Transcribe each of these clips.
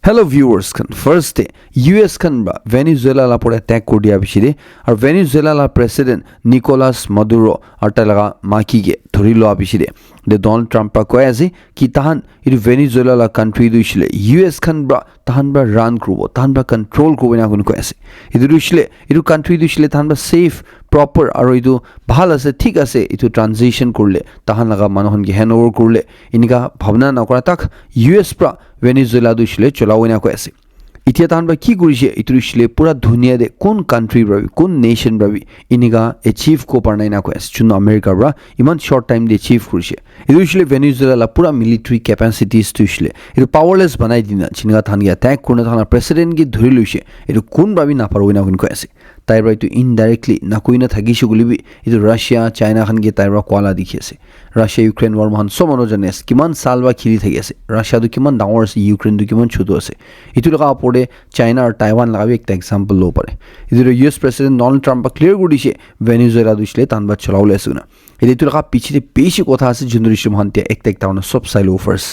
Hello viewers kan first day US kan ba Venezuela la por attack kor dia bishide ar Venezuela la president Nicolas Maduro ar talaga maki ge thori lo abishide de Donald Trump pa ko ase ki tahan it Venezuela la country du shile US kan ba tahan ba run krubo tahan ba control ko na kun ko ase idu shile idu country du shile tahan ba safe proper aro idu bhal ase thik ase itu transition korle tahan laga manohon ge handover korle inika bhavna na kora tak US pra Venezuela du shile cholawina ko ase ইতিয়া তাহান বা কি কৰিছে ইটো ইছলে পুরা দুনিয়া দে কোন country ব্রাবি কোন নেশন ব্রাবি ইনিগা অ্যাচিভ কো পারনাই না কোয়েস চুন আমেরিকা ব্রা ইমান শর্ট টাইম দে অ্যাচিভ কৰিছে ইটো ইছলে ভেনেজুয়েলা লা পুরা মিলিটারি ক্যাপাসিটিস তো ইছলে ইটো পাওয়ারলেস বানাই দিনা চিনগা থান গিয়া অ্যাটাক কোন থানা প্রেসিডেন্ট কি ধৰি লৈছে ইটো কোন ব্রাবি না পারবই না কোন কোয়েছে তাই ব্রা ইটো ইনডাইরেক্টলি না কইনা থাকিছে গুলিবি ইটো রাশিয়া চাইনা খান গিয়া তাই ব্রা কোয়ালা দেখিছে রাশিয়া ইউক্রেন ওয়ার মান সমনো জানেস কিমান সাল বা খিলি থাকিছে রাশিয়া দু কিমান ডাঙৰ আছে ইউক্ৰেন দু কিমান ছোট আছে ইটো লগা পৰে চাইনা আর টাইওয়ান লাগাবি একটা এক্সাম্পল লো পারে ইদির US president Donald Trump clear করে দিছে ভেনেজুয়েলা দুইলে তানবা চলাউলে আছে না এদিকে লাগা পিছিয়ে বেশি কথা আছে জেনারেশন হান্তিয়া একটা একটা সব silo first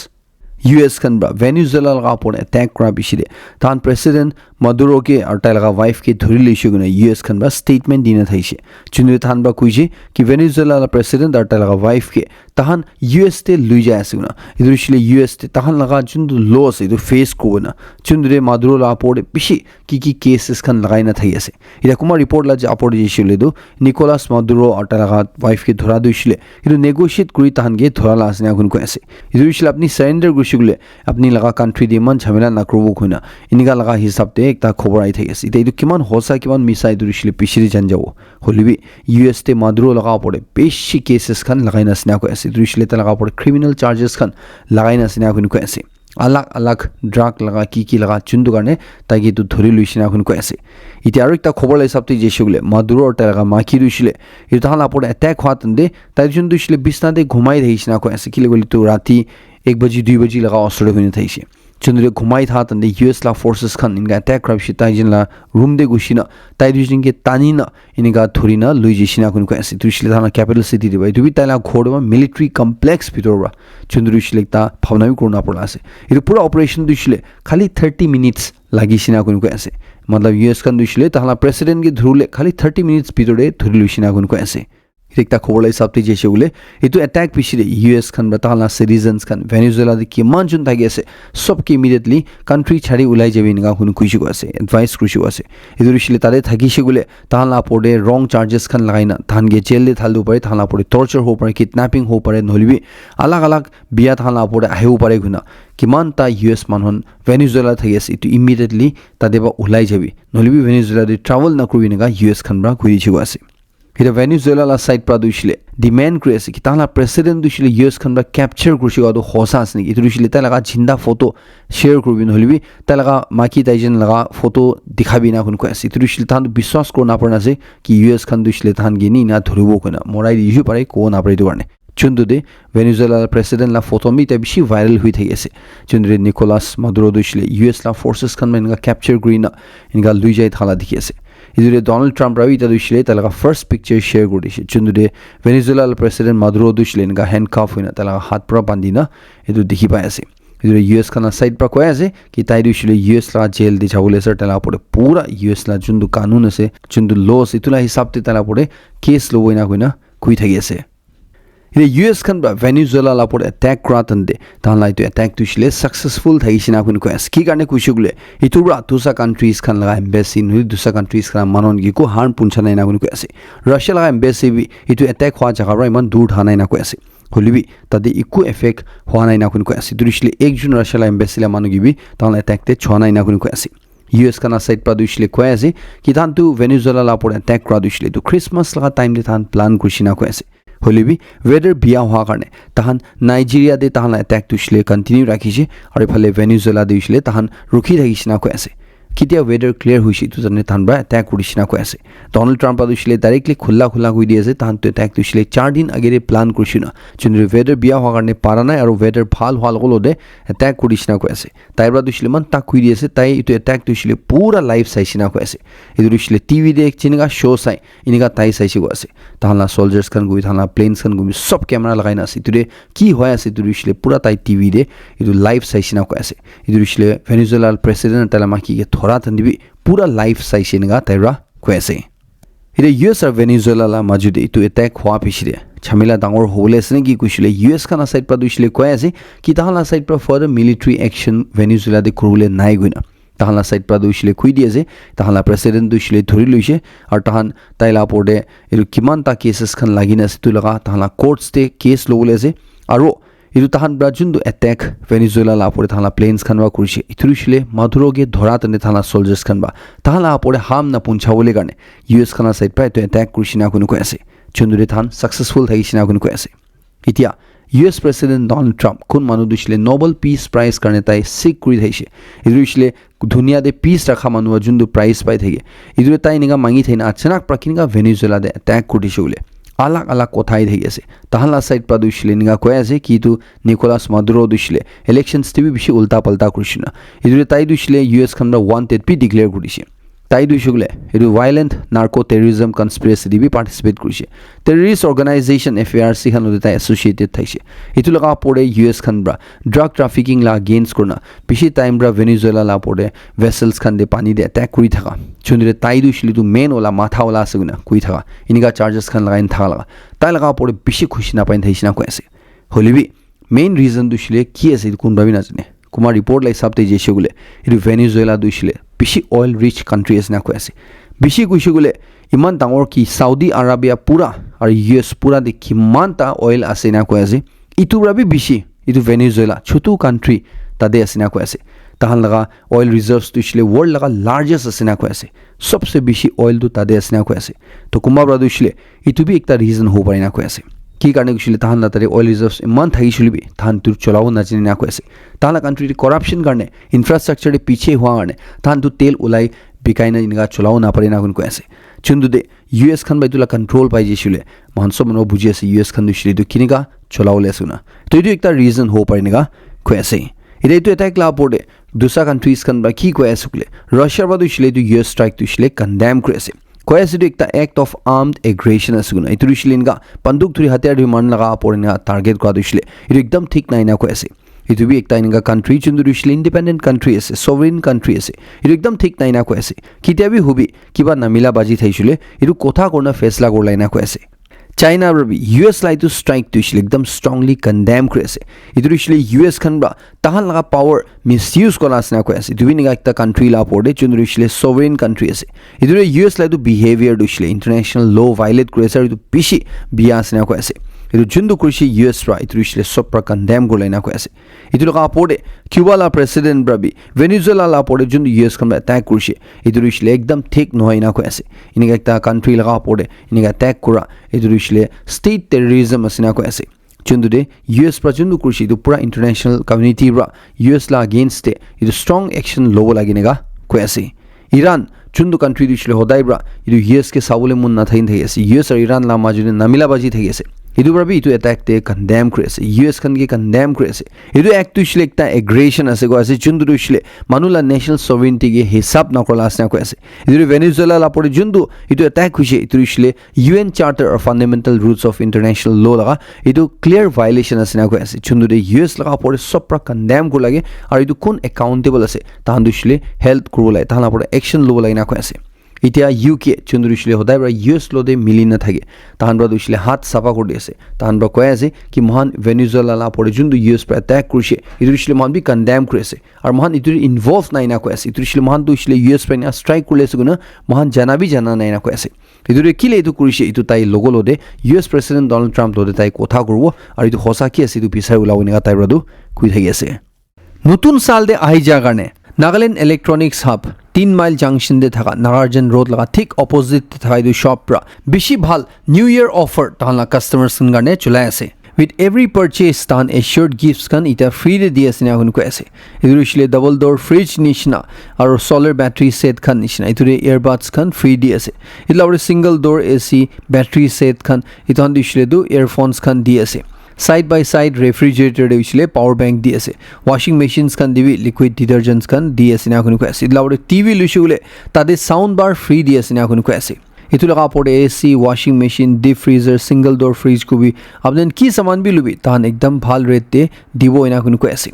US kan bra Venezuela laga pone attack kora bishide tan president Maduro ke ar tai laga wife ke dhuri leishe guna US kan bra statement dina thaise chunre tan ba kuije ki Venezuela la president ar tai laga wife ke tahan US te lui ja asuna idrishile US te tahan laga jundu loss idu face ko na chunre Maduro la pore bishi ki cases kan lagai na thai ase ira kuma report la ja apod jishile do Nicolas Maduro ar tai laga wife ke dhora duishile idu negotiate kuri tahan ge dhora la asna gun ko ase idrishile apni surrender গুলে আপনি লাগা country দি মান ঝামেলা না করব কইনা ইনিগা লাগা হিসাবতে একটা খবর আই থাকি আছে এটা কিমান হোসা কিমান মিসাই দুরিশলে পিছিরি জান যাব হলিবি ইউএস তে মাদুরো লাগা পড়ে বেশি কেসেস খান লাগাইনা সিনা কই আছে দুরিশলে তে লাগা পড়ে ক্রিমিনাল চার্জেস খান লাগাইনা সিনা কই আছে আলাগ আলাগ ড্রাগ লাগা কি লাগা চুন্দু কারণে তাকে তো ধরি লইছিনা কই আছে ইতি আর একটা খবর হিসাবতে যে সেগুলে মাদুরো তে লাগা মাকি দুইছিলে এটা হালা পড়ে অ্যাটাক হওয়াতন্দে তাই জন্য দুইছিলে বিছনাতে ঘুমাই রইছিনা কই আছে কি লাগলি তো রাতি 1 बजे 2 बजे लगा ऑस्ट्रेलिया हुने थाइसे चंद्रे घुमाई था तंदे यूएस ला फोर्सेस खान इनका अटैक करब ताइ जिनला रूम दे गुशिना ताइ दुजिन के तानिना इनका थोरिना लुइजिसिना कुन को एसि तुइसले थाना कैपिटल सिटी दे भाई दुबी ताला खोडमा मिलिट्री कम्प्लेक्स भितरबा चंद्रुइसलेता भावनावि कोना पड़ासे इदु पूरा ऑपरेशन दुइसले खाली 30 मिनिट्स लागिसिना कुन को एसि मतलब यूएस खान दुइसले ताला प्रेसिडेंट के धुरुले खाली 30 मिनिट्स भितरे धुरिलुसिना कुन को एसि একটা খবর হিসাবতে যে সেগুলে এটো অ্যাটাক পিছিয়ে ইউএস খান বা তাহলা সিটিজেন্স খান ভেনেজুয়েলা দি কিমান জন থাকি আছে সবকে ইমিডিয়েটলি কান্ট্রি ছাড়ি উলাই যাবে নিগা হুন কুইছি আছে অ্যাডভাইস কুইছি আছে এটো রিসলে তাদের থাকি সেগুলে তাহলা পড়ে রং চার্জেস খান লাগাইনা ধান গে জেল দে থালদু পারে তাহলা পড়ে টর্চার হো পারে কিডন্যাপিং হো পারে নলিবি আলাগ আলাগ বিয়া তাহলা পড়ে আহেও পারে গুনা কিমান তা ইউএস মানহন ভেনেজুয়েলা থাকি আছে এটো ইমিডিয়েটলি তাদের বা উলাই যাবে নলিবি ভেনেজুয়েলা দি ট্রাভেল না করবি নিগা ইউএস খান ব্রা কুইছি আছে এটা ভেনেজুয়েলা লা সাইড প্রা দুইছিলে ডিমান্ড করে আছে কি তাহলা প্রেসিডেন্ট দুইছিলে ইউএস খান বা ক্যাপচার করছি গদ হোসা আছে নাকি এটা দুইছিলে তা লাগা জিন্দা ফটো শেয়ার করবি নহলিবি তা লাগা মাকি তাইজন লাগা ফটো দেখাবি না কোন কই আছে এটা দুইছিলে তাহন বিশ্বাস কর না পড়না আছে কি ইউএস খান দুইছিলে তাহন গিনি না ধরিব কোনা মরাই দিউ পারে কো না পারে তো কারণে চুন্দুদে ভেনেজুয়েলা প্রেসিডেন্ট লা ফটো মি তা বেশি ভাইরাল হই থাকি আছে চুন্দুরে নিকোলাস মাদুরো দুইছিলে ইউএস লা ফোর্সেস খান মেনগা ক্যাপচার করিনা ইনগা লুই যাই থালা দেখি আছে ইদুরে ডোনাল্ড ট্রাম্প রাবি তা দুইছিলে তালা ফার্স্ট পিকচার শেয়ার করেছে চুন্দুরে ভেনেজুয়েলা প্রেসিডেন্ট মাদুরো দুইছিলে ইনগা হ্যান্ডকাফ হইনা তালা হাত পুরা বান্ধিনা এটো দেখি পাই আছে ইদুরে ইউএস খানা সাইড পা কয় আছে কি তাই দুইছিলে ইউএস লা জেল দি যাবলে সর তালা পড়ে পুরা ইউএস লা জুন্দু কানুন আছে জুন্দু ল আছে ইতুলা হিসাবতে তালা পড়ে কেস লবইনা কইনা কুই থাকি আছে ইদে ইউএস খান বা ভেনেজুয়েলা লা পড়ে অ্যাটাক করাতন্দে তাহলা ইতো অ্যাটাক তুইছিলে সাকসেসফুল থাইছিনা কোন কয় আছে কি কারণে কুইছগুলে ইতুরা দুসা কান্ট্রিজ খান লাগা এমবাসি নুই দুসা কান্ট্রিজ খান মানন গি কো হার্ম পুনছানাই না কোন কয় আছে রাশিয়া লাগা এমবাসি বি ইতো অ্যাটাক হওয়া জায়গা ইমান দূর থানাই না কয় আছে হলিবি তাদের ইকো এফেক্ট হওয়া নাই না কোন কয় আছে দুইছিলে একজন রাশিয়া লা এমবাসি লা মানো গিবি তাহলা অ্যাটাকতে ছনাই না কোন কয় আছে ইউএস খানা সাইড পা দুইছিলে কয় আছে কি তান তু ভেনেজুয়েলা লা পড়ে অ্যাটাক করা দুইছিলে তো ক্রিসমাস লাগা টাইম দে তান প্ল্যান করছিনা কয় আছে হলিবি ওয়েদার বিয়া হওয়া কারণে তাহান নাইজেরিয়া দে তাহান অ্যাটাক তুইছিলে কন্টিনিউ রাখিছে আর এফালে ভেনেজুয়েলা দিছিলে তাহান রুখি থাকিছে না কয় আছে কেতিয়া ৱেডাৰ ক্লিয়াৰ হৈছে এইটো জানে তাহানবা এটেক কৰিছিনা কৈ আছে ডনাল্ড ট্ৰাম্প দিছিলে ডাইৰেক্টলি খোলা কৈ দি আছে তাহানটো এটেক দিছিলে 4 দিন আগেৰে প্লান কৰিছিল না যোনটো ৱেডাৰ বিয়া হোৱাৰ কাৰণে পাৰা নাই আৰু ৱেডাৰ ভাল হোৱাৰ লগতে এটেক কৰিছিনা কৈ আছে তাইৰ দিছিলে মান তাক কৈ দি আছে তাই এইটো এটেক দিছিলে পুৰা লাইভ চাইছিনা কৈ আছে এইটো দিছিলে টিভি দে চিনিকা শ্ব' চাই ইনিকা তাই চাইছি কৈ আছে তাহালা সোলজাৰ্ছ খান গৈ তাহালা প্লেনছ খান গৈ সব কেমেৰা লগাই না আছে ইটোৰে কি হৈ আছে এইটো দিছিলে পুৰা তাই টিভি দে এইটো লাইভ চাইছিনা কৈ আছে এইটো দিছিলে ভেনিজুৱেলাৰ প্ৰেসিডেন্ট তালা মাকিকে ধৰা থান্দিবি পুৰা লাইভ চাইছিনা তাইৰা কৈ আছে এটা ইউএছ আৰু ভেনিজুৱেলা মাজুদে এইটো এটেক হোৱা পিছৰে ঝামেলা ডাঙৰ হ'বলৈ আছে নেকি কৈছিলে ইউএছ খান সাইড পৰা দিছিলে কৈ আছে কি তাহালা সাইড পৰা ফাৰ্ডাৰ মিলিটাৰী একশ্যন ভেনিজুৱেলাতে কৰিবলৈ নাই গইনা তাহালা সাইড পৰা দিছিলে কৈ দিয়ে যে তাহালা প্ৰেসিডেন্ট দিছিলে ধৰি লৈছে আৰু তাহান তাইলা পৰদে এইটো কিমান তা কেसेছ খান লাগি আছে তো লগা তাহালা কোৰ্টছতে কেছ ল'বলৈ আছে আৰু এইটো তাহান ব্ৰাজুনটো এটেক ভেনিজুৱেলা লাপৰে তাহালা প্লেনছ খান বা কৰিছে ইটো দিছিলে মাধুৰকে ধৰা তেনে তাহালা সোলজাৰ্ছ খান বা তাহালা পৰে হাম না পুঞ্চাবলৈ কাৰণে ইউএছ খানা সাইড পৰা এইটো এটেক কৰিছে না কোনো কৈ আছে চন্দুৰে তাহান ছাকসেছফুল থাকিছে না কোনো কৈ আছে এতিয়া ইউএছ প্ৰেসিডেন্ট ডনাল্ড ট্ৰাম্প কোন মানুহ দিছিলে নোবেল পিছ প্ৰাইজ কাৰণে তাই সিক কৰি থাকিছে এইটো দিছিলে ধুনীয়াতে পিছ ৰাখা মানুহ যোনটো প্ৰাইজ পাই থাকে এইটোৰে তাই এনেকা মাঙি থাকি না আচানক প্ৰাকিনিকা ভেনিজুৱেলাতে এটেক কৰিছে বোলে আলাগ কথাই থাকি আছে তাহালা সাইড পৰা দিছিলে এনেকা কৈ আছে কি এইটো নিকোলাছ মাদুৰো দিছিলে ইলেকশ্যনছ টিভি বেছি উল্টা পাল্টা কৰিছে না এইটোৰে তাই দিছিলে ইউএছ খান ওৱান্টেড পি ডিক্লেয়াৰ কৰিছে তাই দিছে বোলে এইটো ভাইলেণ্ট নাৰ্কো টেৰৰিজম কনস্পিৰেচি দি পাৰ্টিচিপেট কৰিছে টেৰৰিষ্ট অৰ্গেনাইজেশ্যন এফএআৰচি খানত তাই এছ'চিয়েটেড থাকিছে এইটো লগা পৰে ইউএছ খান ব্ৰা ড্ৰাগ ট্ৰাফিকিং লা গেইনছ কৰনা বেছি টাইম ব্ৰা ভেনিজুৱেলা লা পৰে ভেছেলছ খান দে পানী দে এটেক কৰি থাকা যোনদৰে তাই দিছিলে এইটো মেইন ওলা মাথা ওলা আছে গুণা কৈ থাকা এনেকা চাৰ্জেছ খান লগাই থাকা লগা তাই লগা পৰে বেছি খুচি নাপাই থাকিছে না কৈ আছে হ'লেবি মেইন ৰিজন দিছিলে কি আছে এইটো কোনোবাবি নাজানে কুমাৰ ৰিপৰ্ট লাই চাপতে যেছে বোলে এইটো ভেনিজুৱেলা দিছিলে বেছি অইল ৰিচ কাণ্ট্ৰি আছে না কৈ আছে বেছি কৈছে বোলে ইমান ডাঙৰ কি সাউদি আৰবিয়া পুৰা আৰু ইউএছ পুৰা দে কিমানটা অইল আছে না কৈ আছে ইটো ৰাবি বেছি ইটো ভেনিজুৱেলা ছোটো কাণ্ট্ৰি তাতে আছে না কৈ আছে তাহান লগা অইল ৰিজাৰ্ভছ দিছিলে ৱৰ্ল্ড লগা লাৰ্জেষ্ট আছে না কৈ আছে সবচে বেছি অইলটো তাতে আছে না কৈ আছে তো কোনোবা দিছিলে ইটো বি একটা ৰিজন হ'ব পাৰে না কৈ আছে কি কাৰণে কৈছিলে তাহান তাতে অইল ৰিজাৰ্ভছ ইমান থাকিছিলবি তাহান তোৰ চলাব নাজানে না কৈ আছে তাহালা কাণ্ট্ৰিৰ কৰাপশ্যন কাৰণে ইনফ্ৰাষ্ট্ৰাকচাৰে পিছে হোৱা কাৰণে তাহানটো তেল ওলাই বিকাই না এনেকা চলাব নাপাৰে না কৈ আছে যোনটো দে ইউএছ খান বাইটোলা কণ্ট্ৰল পাই যেছিলে মানুহ চব মানুহ বুজি আছে ইউএছ খান দিছিলে এইটো কেনেকা চলাবলৈ আছে না তো এইটো একটা ৰিজন হ'ব পাৰে এনেকা কৈ আছে এতিয়া এইটো এটেক লা পৰে দুসৰা কাণ্ট্ৰিজ খান বা কি কৈ আছে বোলে ৰাছিয়াৰ পৰা দিছিলে এইটো ইউএছ ষ্ট্ৰাইক দিছিলে কণ্ডেম কৰি আছে কৈ আছে এইটো একটা এক্ট অফ আৰ্মড এগ্ৰেশ্যন আছে গুণা এইটো দিছিলে এনেকা বন্দুক ধৰি হাতিয়াৰ ধৰি মান লগা পৰে এনেকা টাৰ্গেট কৰা দিছিলে এইটো একদম ঠিক নাই না কৈ আছে এইটো বি একটা এনেকা কাণ্ট্ৰি যোনটো দিছিলে ইণ্ডিপেণ্ডেণ্ট কাণ্ট্ৰি আছে ছভৰেইন কাণ্ট্ৰি আছে এইটো একদম ঠিক নাই না কৈ আছে কেতিয়াবি হবি কিবা নামিলা বাজি থাকিছিলে এইটো কথা কৰনা ফেচলা কৰলাই না কৈ আছে চাইনা ৰবি ইউএছ লাইটো ষ্ট্ৰাইক দিছিলে একদম ষ্ট্ৰংলি কণ্ডেম কৰি আছে এইটো দিছিলে ইউএছ খান বা তাহান লগা পাৱাৰ মিছ ইউজ কৰা আছে না কৈ আছে এইটো বি এনেকা একটা কাণ্ট্ৰি লা পৰে যোনটো দিছিলে ছভৰেইন কাণ্ট্ৰি আছে এইটোৰে ইউএছ লাইটো বিহেভিয়াৰ দিছিলে ইণ্টাৰনেশ্যনেল ল' ভাইলেট কৰি আছে আৰু এইটো বেছি বিয়া আছে না কৈ আছে এইটো যোনটো কৰিছে ইউএছ ৰা এইটো দিছিলে চব পৰা কণ্ডেম কৰলাই না কৈ আছে এইটো লগা পৰে কিউবালা প্ৰেসিডেন্ট ব্ৰাবি ভেনিজুৱেলা লা পৰে যোনটো ইউএছ খান এটেক কৰিছে এইটো দিছিলে একদম ঠিক নহয় না কৈ আছে এনেকা একটা কাণ্ট্ৰি লগা পৰে এনেকা এটেক কৰা এইটো দিছিলে ষ্টেট টেৰৰিজম আছে না কৈ আছে যোনটো দে ইউএছ পৰা যোনটো কৰিছে এইটো পুৰা ইণ্টাৰনেশ্যনেল কমিউনিটিৰ পৰা ইউএছ লা এগেইনষ্টে এইটো ষ্ট্ৰং একশ্যন ল'ব লাগে এনেকা কৈ আছে ইৰাণ যোনটো কাণ্ট্ৰি দিছিলে সদায় পৰা এইটো ইউএছকে চাবলৈ মন নাথাকি আছে ইউএছ আৰু ইৰাণ লা মাজতে নামিলা বাজি থাকি আছে এইটো পৰা এইটো এটেকতে কণ্ডেম কৰি আছে ইউএছ খানকে কণ্ডেম কৰি আছে এইটো এক্টটো দিছিলে একটা এগ্ৰেশ্যন আছে কৈ আছে যোনটো দিছিলে মানুহলা নেশ্যনেল ছভৰেইনিটিকে হিচাপ নকৰা আছে কৈ আছে এইটো ভেনিজুৱেলা লা পৰে যোনটো এইটো এটেক হৈছে এইটো দিছিলে UN charter of fundamental roots of international law' লগা এইটো ক্লিয়াৰ ভাইলেশ্যন আছে কৈ আছে যোনটো ইউএছ লগা পৰে চব পৰা কণ্ডেম কৰিব লাগে আৰু এইটো কোন একাউণ্টেবল আছে তাহান দিছিলে হেল্প কৰিব লাগে তাহান পৰা একশ্যন ল'ব লাগে না কৈ আছে এতিয়া ইউকে যোনটো দিছিলে সদায় পৰা ইউএছ লতে মিলি নাথাকে তাহান পৰা দিছিলে হাত চাফা কৰি আছে তাহান পৰা কৈ আছে কি মহান ভেনিজুৱেলা লা পৰে যোনটো ইউএছ পৰা এটেক কৰিছে এইটো দিছিলে মহান বি কণ্ডেম কৰি আছে আৰু মহান এইটো ইনভলভ নাই না কৈ আছে এইটো দিছিলে মহান দিছিলে ইউএছ পৰা ষ্ট্ৰাইক কৰি আছে গুণা মহান জানা নাই না কৈ আছে এইটোৰে কিলে এইটো কৰিছে এইটো তাই লগলতে ইউএছ প্ৰেসিডেন্ট ডনাল্ড ট্ৰাম্প লতে তাই কথা কৰিব আৰু এইটো সঁচা কি আছে এইটো বিচাৰি ওলাব এনেকা তাই পৰা কৈ থাকি আছে নতুন সাল দে আহি যোৱাৰ কাৰণে Nagaland electronics hub 3 mile junction দে থাকা নাগাৰ্জুন ৰোড লগা ঠিক অপোজিট থাকা এইটো শ্বপ পৰা বেছি ভাল নিউ ইয়াৰ অফাৰ তাহালা কাষ্টমাৰ্ছ কাৰণে চলাই আছে with every purchase tan assured gifts kan ita free de di asina hun ko ase idu ishile double door fridge nishna aro solar battery set kan nishna itu earbuds kan free di ase itla single door AC battery set kan itan ishile du earphones kan di ase side by side refrigerator de ishile power bank di ase washing machines kan divi liquid detergents kan di asina hun ko ase itla TV lushule tade sound bar free di asina hun ko ase itu laga port AC washing machine deep freezer single door fridge ko bhi apnen ki saman bhi lubi tan ekdam bhal rate te dibo ina kun ko ase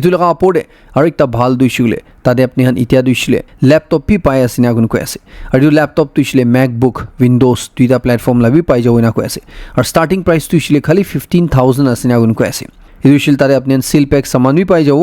itu laga port ar ekta bhal du shule tade apni han itia du shule laptop bhi pai asina kun ko ase ar du laptop tu shule macbook windows duita platform la bhi pai jaw ina ko ase ar starting price tu shule khali 15000 asina kun ko ase idu shil tare apni seal pack saman bhi pai jaw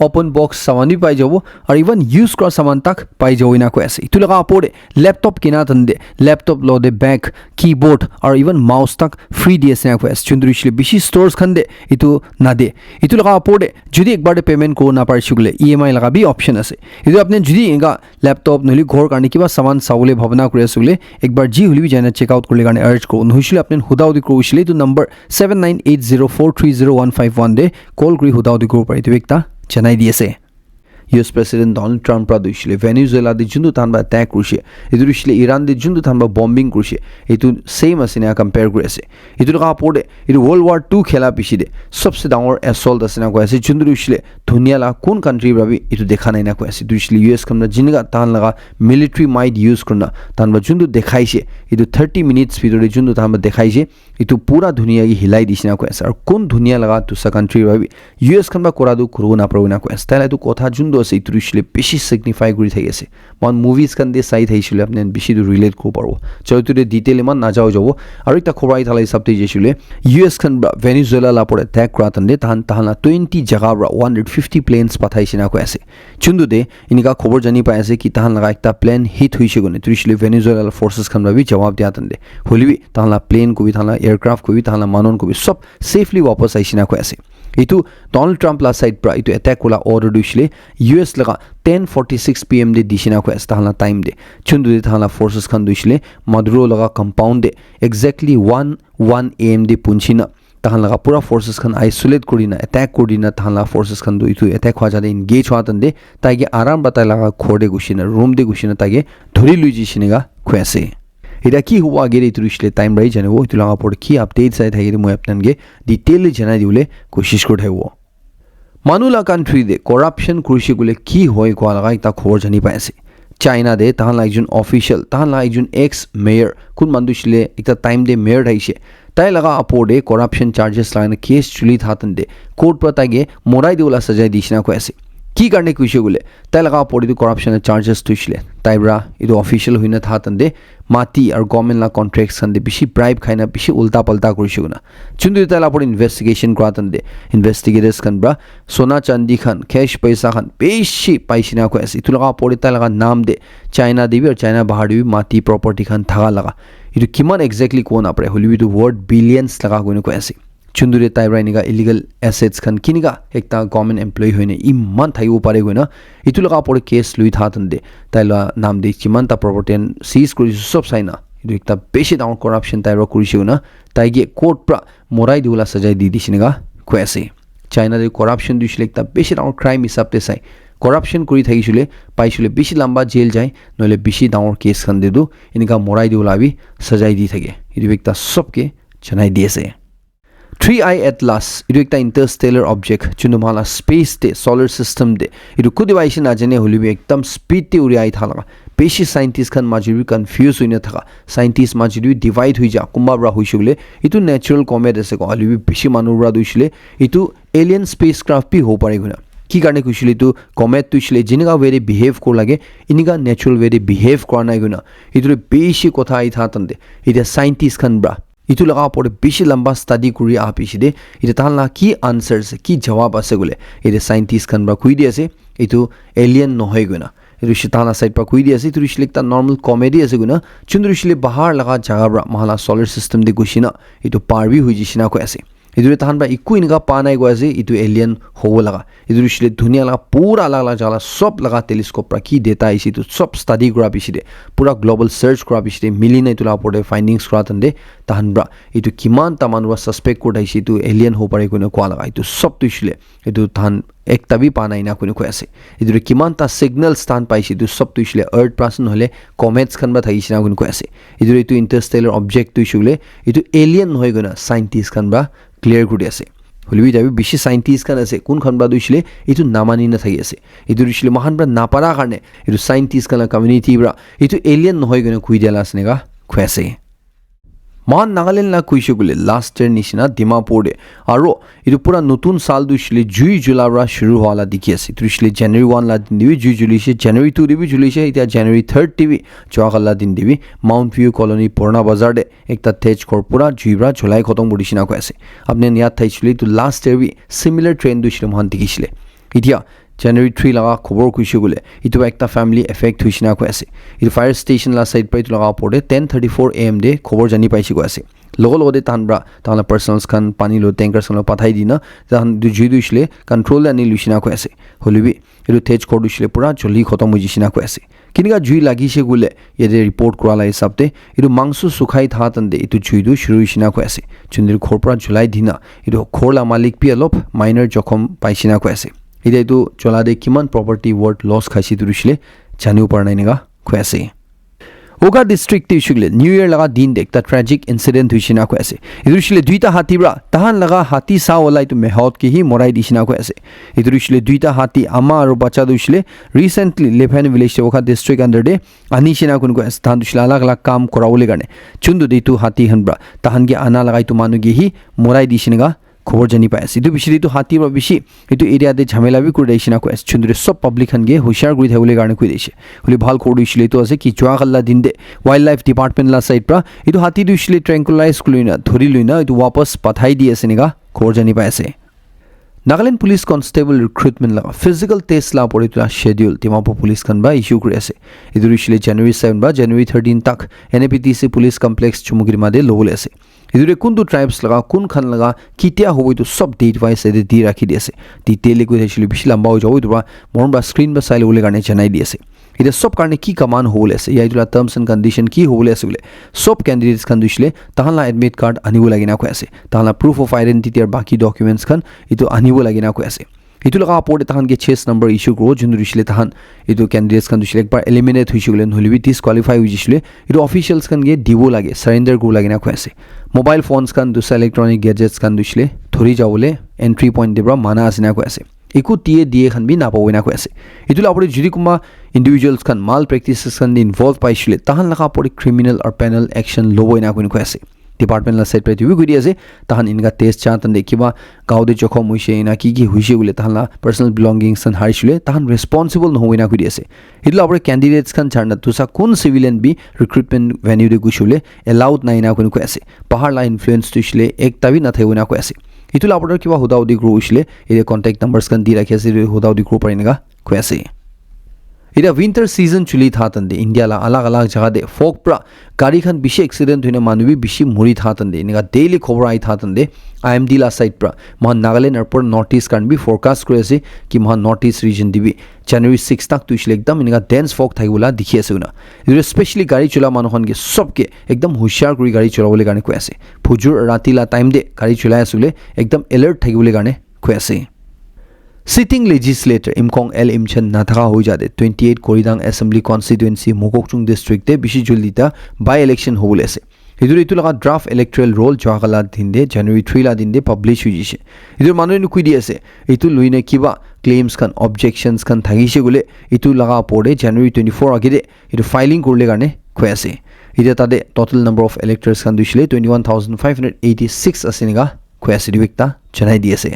open box saman bhi pai jaw ar even use kra saman tak pai jaw ina ko ase itu laga port laptop kina tande laptop lo de back keyboard or even mouse tak free di asina ko ase chundru shil bishi stores khande itu na de itu laga port jodi ekbar de payment ko na par shugule EMI laga bhi option ase itu apni jodi inga laptop noli ghor karni kiba saman saule bhavna kore asule ekbar ji huli bi jana check out korle garne urge ko nuhishile apni huda udi ko ushile itu number 7980430151 de call kuri huda udi ko pari tu ekta janai di ase US President Donald Trump pradishile Venezuela de jundu tanba attack kurse idurishile Iran de jundu tanba bombing kurse etu same asina compare kurese etu ka porde etu World War 2 khela pishide sabse dangor assault asina ko ase jundurishile dunia la kon country rabi etu dekha naina ko ase durishile US kamna jinga tan laga military might use kurna tanba jundu dekhaise etu 30 minutes video jundu tanba dekhaise etu pura dunia gi hilai disina ko ase ar kon dunia laga tusa country rabi US kamna koradu kuruna prona ko ase tala etu kotha jundu ase iturishile beshi signify guri thai ase mon movies kan de sai thaisile apne beshi du relate ko paro choitu de detail man na jao jabo aru ekta khobai thalai sabte jesule US kan Venezuela la por attack kratan de tan tahana 20 jaga ra 150 planes pathaisina ko ase chundu de inika khobor jani pa ase ki tahan laga ekta plane hit hoise gone turishile Venezuela forces kan bi jawab dia tan de holibi tahan la plane ko bi tahan la aircraft ko bi tahan la manon ko bi sob safely wapas aisina ko ase itu Donald Trump la side pra itu attack kola order dushile US laga 10:46 PM de dishina ko astahla time de chundu de thala forces khan dushile Maduro laga compound de exactly 1 AM de punchina tahan laga pura forces khan isolate kurina attack kurina thala forces khan du itu attack hwa jade engage hwa tan de taige aram bata laga khode gushina room de gushina taige dhori luiji shinega khwase ida ki huwa gere turishile time rai jane wo itulaga por ki update sai thagiri moi apnange detail janai diule koshish korthaibo manula country de corruption kurishi gule ki hoi ko laga ekta khobor jani pai ase China de tahan la ekjon official tahan la ekjon ex mayor kun mandushile ekta time de mayor thaise tai laga apode corruption charges line case chuli thatan de court pra tage morai diula sajai dishna ko ase কি কারণে কইছে বলে তাই লাগা পড়িতো করাপশনের charges তুইছিলে তাইব্রা ইদো official হইনা থাতন্দে মাটি আর government লা contracts খান্দে বেশি bribe খাইনা বেশি উল্টা পাল্টা করিছে গুনা চুন্দু তাইলা পড় ইনভেস্টিগেশন করাতন্দে ইনভেস্টিগেটরস খান ব্রা সোনা চাঁদি খান ক্যাশ পয়সা খান বেশি পাইছিনা কো আছে ইতু লাগা পড়ি তাই লাগা নাম দে চায়না দিবি আর চায়না বাহার দিবি মাটি প্রপার্টি খান থাকা লাগা ইতু কিমান এক্স্যাক্টলি কোন আপরে হলিবি টু ওয়ার্ড বিলিয়নস লাগা গইনো কো আছে chundure tairai niga illegal assets khan kiniga ekta government employee hoine imman thaiu pare goina itu laga pore case lui thatan de taila nam de chimanta property and seize kuri sob saina itu ekta beshi down corruption tairo kurishuna taige court pra morai diula sajai di disiniga kwese China de corruption dishile ekta beshi down crime hisabte sai corruption kuri thaisule paisule beshi lamba jail jai noile beshi down case khan dedu inika morai diula bi sajai di thage itu ekta sobke janai diese 3i Atlas idu ekta interstellar object chundumala space te solar system de idu kudiwaisi na jane holibi ekdam speed te uri ai thala beshi scientist khan majuri confuse hoina thaka scientist majuri divide hoi ja kumbabra hoishule itu natural comet ase ko holibi beshi manura duishile itu alien spacecraft bi ho pare guna কি কারণে কইছিল তো comment তুইছিলে জিনিগা way behave কর লাগে ইনিগা natural way behave করা নাই গুনা ইতুরে বেশি কথা আই থাতন্দে এটা সায়েন্টিস্ট খান ব্রা ইতু লাগা পড়ে বেশি লম্বা স্টাডি করি আপিসিদে এটা তাহলা কি আনসারস কি জবাব আছে বলে এটা সায়েন্টিস্ট খান ব্রা কই দিয়েছে ইতু এলিয়েন নহয় গুনা itu shitana side pa koi di ase itu rishlikta normal comedy ase guna chundrishile bahar laga jaga bra mahala solar system de gushina itu parbi hui jishina ko ase idure tahan ba ikku inga pa nai gwa ase itu alien hobo laga idure shile dunia laga pura alag jala sob laga telescope ra ki data isi tu sob study kora biside pura global search kora biside milina itu la pore findings kora tande tahan bra itu kiman tamanwa suspect kora isi tu alien ho pare koina kwa laga itu sob tu shile itu tahan ekta bi pa nai na koina koi ase idure kiman ta signal stan paisi tu sob tu shile earth person hole comets khan ba thai sina koina koi ase idure itu interstellar object tu shule itu alien hoi gona scientist khan ba clear kuri ase holibi jabi bishi scientist kan ase kun khan ba duisle itu namani na thai ase itu duisle mahan bra napara karne itu scientist kan community bra itu alien nohoi gone kui dela asnega khwase মান নাগালেণ্ড না কুইছে গুলে last year নিচিনা ডিমাপুর দে আৰু ইটো পুৰা নতুন সাল দুইছিলে জুই জুলাইৰা শুরু হলা দেখি আছে তুইছিলে জানুয়ারি 1 লা দিন দিবি জুই জুলাইছে জানুয়ারি 2 দিবি জুলাইছে ইটা জানুয়ারি 3 দিবি জৱাগলা দিন দিবি মাউন্ট ভিউ কলোনি পুরনা বাজার দে একটা তেজ কর পুরা জুইরা জুলাই খতম বডিছিনা কই আছে আপনি নিয়াত থাইছিলে তো লাস্ট ইয়ার বি সিমিলার ট্রেন দুইছিলে মহান দেখিছিলে ইতিয়া January 3 laga khobor kuishe gule itu ekta family effect huishina ko ase itu fire station la side pai laga pore 10:34 am de khobor jani paisi ko ase logo de tanbra tala personals kan pani lo tankers kan pathai dina jan du juidu isle control ani luishina ko ase holibi itu tej kodu isle pura joli khotom hujishina ko ase kinika jui lagise gule yede report korala hisabte itu mangsu sukhai thatande itu juidu shuru hishina ko ase chundir khorpra julai dina itu khorla malik pi alop minor jokhom paisina ko ase ida itu cholade kiman property worth loss khaisi turishle janiu parnai nega khwase oga district tishugle new year laga din de ekta tragic incident huishina ko ase idurishile duita hati bra tahan laga hati sa wala itu mehot ki hi morai dishina ko ase idurishile duita hati ama aru bacha dushile recently Lepan village oga district under de anishina kun ko ase tahan dushila alag alag kam korawle garne chundu de itu hati hanbra tahan ge ana laga itu manu ge hi morai dishinga খবর জানি পাই আছে ইটো বিশি ইটো হাতি বা বিশি ইটো area দে ঝামেলা বি করে দিছিনা কো চুন্দরে সব পাবলিক খান গে হুশিয়ার গুই থাকলে গানে কই দিছে হলি ভাল কোড দিছিলে তো আছে কি জোয়া গল্লা দিন দে ওয়াইল্ড লাইফ ডিপার্টমেন্ট লা সাইড প্রা ইটো হাতি দিছিলে ট্র্যাঙ্কুলাইজ কইনা ধরি লইনা ইটো ওয়াপস পাঠাই দি আছে নিগা খবর জানি পাই আছে Nagaland Police Constable recruitment laga physical test la pore tula schedule Dimapur Police kan ba issue kuri ase idurishile January 7 ba January 13 tak NAPTC Police Complex Chumugiri made lobole ase idure kundu tribes laga kun khan laga kitia hobo to sub date wise ede di rakhi di ase detail ko heshile bishi lamba ho jawo idura mon ba screen ba sile ole garne janai di ase ida sob karne ki kaman hole ase ya idula terms and condition ki hole ase bole sob candidates kan dushle tahala admit card anibo lagina ko ase tahala proof of identity ar baki documents kan itu anibo lagina ko ase itu laga aport tahan ge chase number issue gro jun dushle tahan itu candidates kan dushle ekbar eliminate huishule holibi disqualify huishule itu officials kan ge dibo lage surrender go lagina ko ase mobile phones kan dusa electronic gadgets kan dushle thori jawole entry point debra mana asina ko ase iku tie die khan bi na pawina ko ase itula apore juri kuma individuals kan mal practices kan involve paishile tahan laga apore criminal or penal action loboina ko ase department la set preti guri ase tahan inga test chatan dekiba gaude jokhom hoise ina ki hoise gule tahan la personal belongings san harishule tahan responsible no hoina guri ase itla apore candidates kan charna tusa kun civilian bi recruitment venue de gushule allowed naina ko ase pahar la influence tushile ekta bi na thaina ko ase itula apore kiba hudaudi group ushile ide contact numbers kan di rakhi ase hudaudi group paringa ko ase ida winter season chuli thatande India la alag alag jagah de folk pra gari khan bishi accident hoina manubi bishi muri thatande inga daily khobor ai thatande IMD la side pra ma Nagaland airport northeast kan bi forecast kore ase ki ma northeast region dibi January 6 tak tuishile ekdam inga dense fog thaibola dikhi ase una especially gari chola manuhon ge sobke ekdam hushar kuri gari cholabole gane ko ase phujur rati la time de gari cholai asule ekdam alert thagibole gane ko ase Sitting legislator Imkong L Imchen nathaka hoi jade 28 Koridang Assembly Constituency Mokokchung District te bishi julita by election hobole ase idur itu laga draft electoral roll jwagala dinde January 3 la dinde publish hujise idur manoi nu kui di ase itu luine kiba claims kan objections kan thagise gule itu laga pore January 24 agide itu filing korle garne khoi ase ida tade total number of electors kan dushile 21586 asiniga khoi ase diwekta janai di ase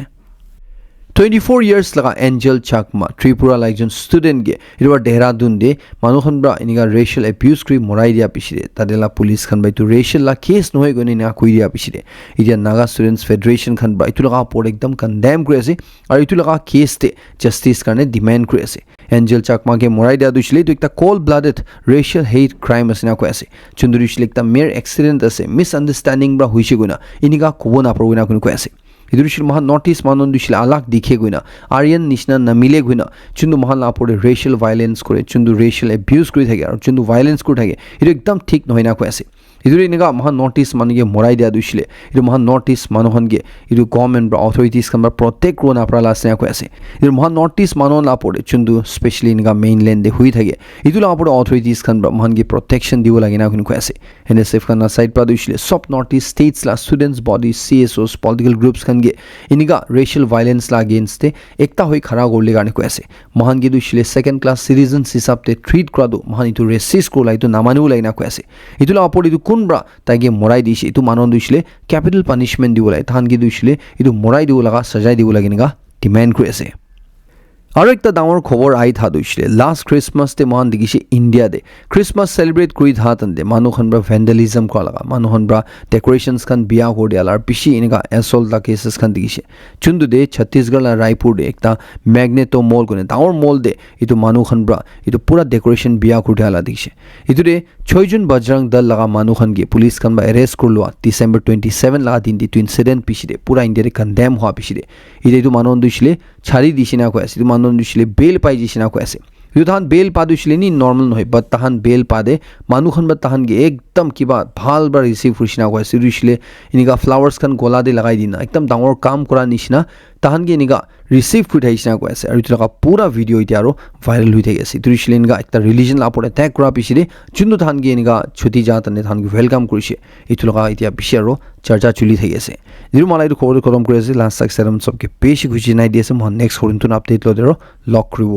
24 years laga Angel Chakma Tripura like jon student ge iwa Dehradun de manukhon bra iniga racial abuse kri morai dia pisire tadela police khan bai tu racial la case nohoi goni na koi dia pisire idia Naga Students Federation khan bai tu laga por ekdam condemn kri ase ar itu laga case te justice karne demand kri ase Angel Chakma ke morai dia dushile tu ekta cold blooded racial hate crime asina ko ase chunduri shile ekta mere accident ase misunderstanding bra hoise gona iniga kobo na probina kun ko ase ইটো দিছিল মহান north east মানুহ দিছিল আলাক দিখে গইনা আৰিয়ান নিচিনা নামিলে গইনা যোনটো মহান লাপৰে ৰেচিয়েল ভাইলেন্স কৰে যোনটো ৰেচিয়েল এবিউজ কৰি থাকে আৰু যোনটো ভাইলেন্স কৰি থাকে এইটো একদম ঠিক নহয় না কৈ আছে ইটো এনেকা মহান নৰ্থ ইষ্ট মানুহকে মৰাই দিয়া দিছিলে ইটো মহান নৰ্থ ইষ্ট মানুহনকে ইটো গভৰ্নমেণ্ট বা অথৰিটিজ খান বা প্ৰত্যেক ৰোন আপৰা লাছ কৈ আছে ইটো মহান নৰ্থ ইষ্ট মানুহ লাপৰে যোনটো স্পেচিয়েলি এনেকা মেইনলেণ্ডে হৈ থাকে ইটো লাপৰে অথৰিটিজ খান বা মহানকে প্ৰটেকশ্যন দিব লাগে না কৈ আছে NSF খান সাইড পৰা দিছিলে সব নৰ্থ ইষ্ট ষ্টেটছ লা students body CSOs political groups খানকে এনেকা ৰেচিয়েল ভাইলেন্স লা এগেইনষ্টে একটা হৈ খাৰা কৰিলে কাৰণে কৈ আছে মহানকে দিছিলে সেকেন্ড ক্লাছ সিটিজেনছ হিচাপতে ট্ৰিট কৰাটো মহান ইটো ৰেচিষ্ট কৰা ইটো নামানিব লাগে না কৈ আছে ইটো লাপৰে ইটো কোনবা তাইকে মৰাই দিছে ইটো মানুহ দিছিলে ক্যাপিটাল পানিশমেন্ট দিব লাগে তাহানকে দিছিলে ইটো মৰাই দিব লগা সজাই দিব লাগে না ডিমান্ড কৰি আছে আৰু একটা ডাঙৰ খবৰ আই থা দিছিলে লাষ্ট ক্ৰিসমাস তে মহান দেখিছে ইন্ডিয়া দে ক্ৰিসমাস সেলিব্ৰেট কৰি থাতন দে মানুহখন বা ভেন্ডালিজম কৰা লগা মানুহখন বা ডেকোৰেশনস খান বিয়া কৰি দিয়াল আৰু পিছি এনেকা এসল্ট দা কেसेस খান দেখিছে চুন্দু দে ছত্তীশগড় ৰায়পুৰ দে একটা ম্যাগনেটো মল কোনে ডাঙৰ মল দে ইটো মানুহখন বা ইটো পুৰা ডেকোৰেশন বিয়া কৰি দিয়ালা দেখিছে ইটো দে 6 জন বজৰং দল লগা মানুহখন গে পুলিচ খান বা এৰেষ্ট কৰলো ডিসেম্বৰ 27 লগা দিন দি ইনসিডেন্ট পিছি দে পুৰা ইন্ডিয়া কনডেম হোৱা পিছি দে ইটো মানুহ দিছিলে ছাৰি দিছিনা কৈ আছে মানুহ দিছিলে বেল পাই দিছিনা কৈ আছে ইটো তাহান বেল পা দিছিলে নি নৰ্মেল নহয় বাট তাহান বেল পা দে মানুহখন বা তাহানকে একদম কিবা ভাল বা ৰিসিভ কৰিছিনা কৈ আছে দিছিলে এনেকা ফ্লাৱাৰ্স খান গলা দি লগাই দিনা একদম ডাঙৰ কাম কৰা নিচিনা তাহানকে এনেকা ৰিসিভ কৰি থাকিছিনা কৈ আছে আৰু ইটো লগা পুৰা ভিডিঅ' এতিয়া আৰু ভাইৰেল হৈ থাকি আছে দিছিলে এনেকা একটা ৰিলিজন লাপৰে এটেক কৰা পিছিলে যোনটো তাহানকে এনেকা ছুটি যাতনে তাহানকে ওয়েলকাম কৰিছে ইটো লগা এতিয়া পিছে আৰু চৰ্চা চলি থাকি আছে যিটো মালাই এইটো খবৰ খতম কৰি আছে লাষ্ট সাকসেৰম সবকে বেছি খুশি নাই দিছে মই নেক্সট কৰিম আপডেট লৈ আৰু লক কৰিব